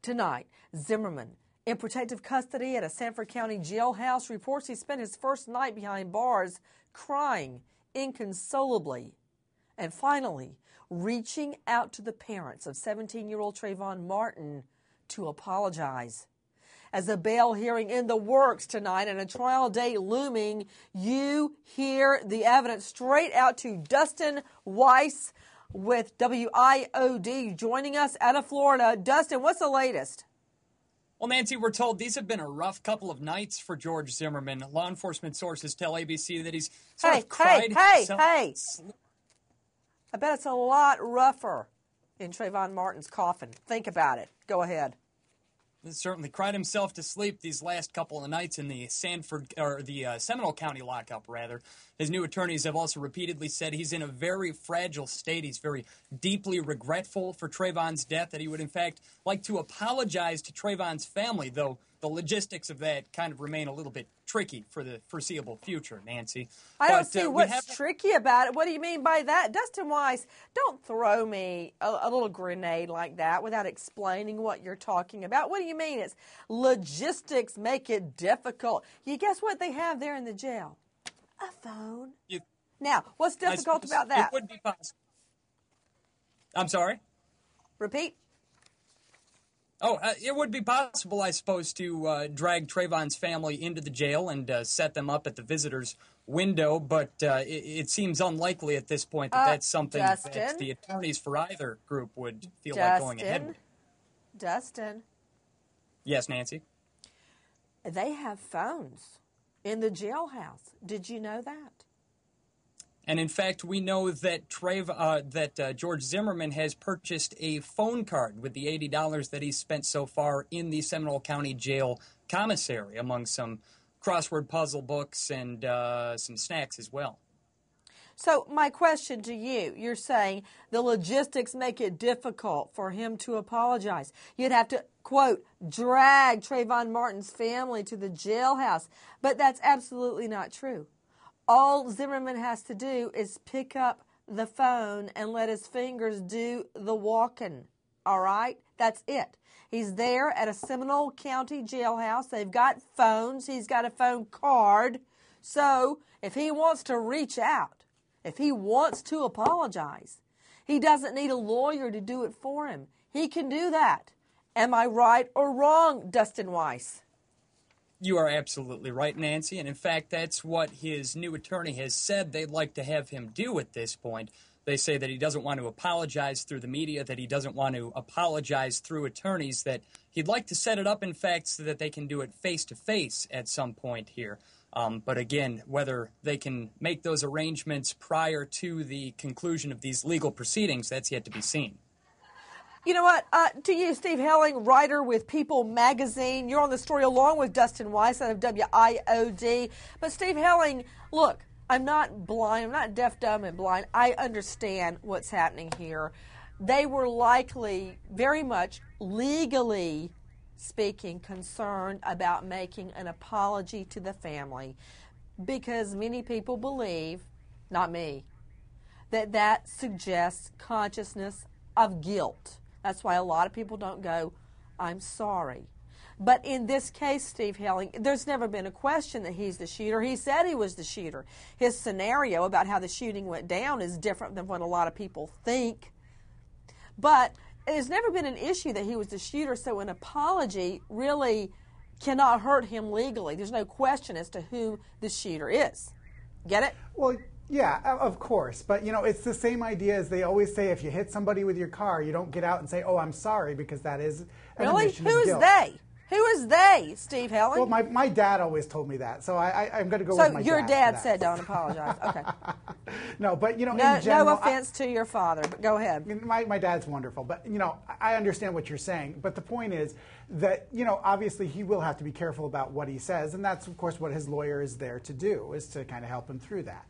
Tonight, Zimmerman, in protective custody at a Sanford County jailhouse, reports he spent his first night behind bars crying inconsolably. And finally, reaching out to the parents of 17-year-old Trayvon Martin to apologize. As a bail hearing in the works tonight and a trial date looming, you hear the evidence straight out to Dustin Weiss with WIOD joining us out of Florida. Dustin, what's the latest? Well, Nancy, we're told these have been a rough couple of nights for George Zimmerman. Law enforcement sources tell ABC that he's sort of cried. Hey. I bet it's a lot rougher in Trayvon Martin's coffin. Think about it. Go ahead. Certainly cried himself to sleep these last couple of nights in the Seminole County lockup, rather. His new attorneys have also repeatedly said he's in a very fragile state. He's very deeply regretful for Trayvon's death, that he would, in fact, like to apologize to Trayvon's family, though the logistics of that kind of remain a little bit tricky for the foreseeable future, Nancy. I don't see what's tricky about it. What do you mean by that? Dustin Weiss, don't throw me a little grenade like that without explaining what you're talking about. What do you mean? It's logistics make it difficult. You guess what they have there in the jail? A phone. Now, what's difficult about that? It would be possible. I'm sorry? Repeat. Oh, it would be possible, I suppose, to drag Trayvon's family into the jail and set them up at the visitor's window, but it seems unlikely at this point that that's something that the attorneys for either group would feel like going ahead with. Dustin. Yes, Nancy? They have phones in the jailhouse. Did you know that? And in fact, we know that George Zimmerman has purchased a phone card with the $80 that he's spent so far in the Seminole County Jail commissary, among some crossword puzzle books and some snacks as well. So my question to you, you're saying the logistics make it difficult for him to apologize. You'd have to, quote, drag Trayvon Martin's family to the jailhouse. But that's absolutely not true. All Zimmerman has to do is pick up the phone and let his fingers do the walking, all right? That's it. He's there at a Seminole County jailhouse. They've got phones. He's got a phone card. So if he wants to reach out, if he wants to apologize, he doesn't need a lawyer to do it for him. He can do that. Am I right or wrong, Dustin Weiss? You are absolutely right, Nancy, and in fact, that's what his new attorney has said they'd like to have him do at this point. They say that he doesn't want to apologize through the media, that he doesn't want to apologize through attorneys, that he'd like to set it up, in fact, so that they can do it face-to-face at some point here. But again, whether they can make those arrangements prior to the conclusion of these legal proceedings, that's yet to be seen. You know what? To you, Steve Helling, writer with People magazine. You're on the story along with Dustin Weiss out of WIOD. But Steve Helling, look, I'm not blind. I'm not deaf, dumb, and blind. I understand what's happening here. They were likely very much legally speaking concerned about making an apology to the family because many people believe, not me, that suggests consciousness of guilt. That's why a lot of people don't go, I'm sorry. But in this case, Steve Helling, there's never been a question that he's the shooter. He said he was the shooter. His scenario about how the shooting went down is different than what a lot of people think. But there's never been an issue that he was the shooter, so an apology really cannot hurt him legally. There's no question as to who the shooter is. Get it? Well, yeah, of course. But, you know, it's the same idea as they always say, if you hit somebody with your car, you don't get out and say, oh, I'm sorry, because that is an admission of guilt. Who is they? Who is they, Steve Helling? Well, my dad always told me that, so I'm going to go with my dad. So your dad said don't apologize. Okay. No, but, you know, in general... No offense to your father, but go ahead. My dad's wonderful, but, you know, I understand what you're saying. But the point is that, you know, obviously he will have to be careful about what he says, and that's, of course, what his lawyer is there to do, is to kind of help him through that.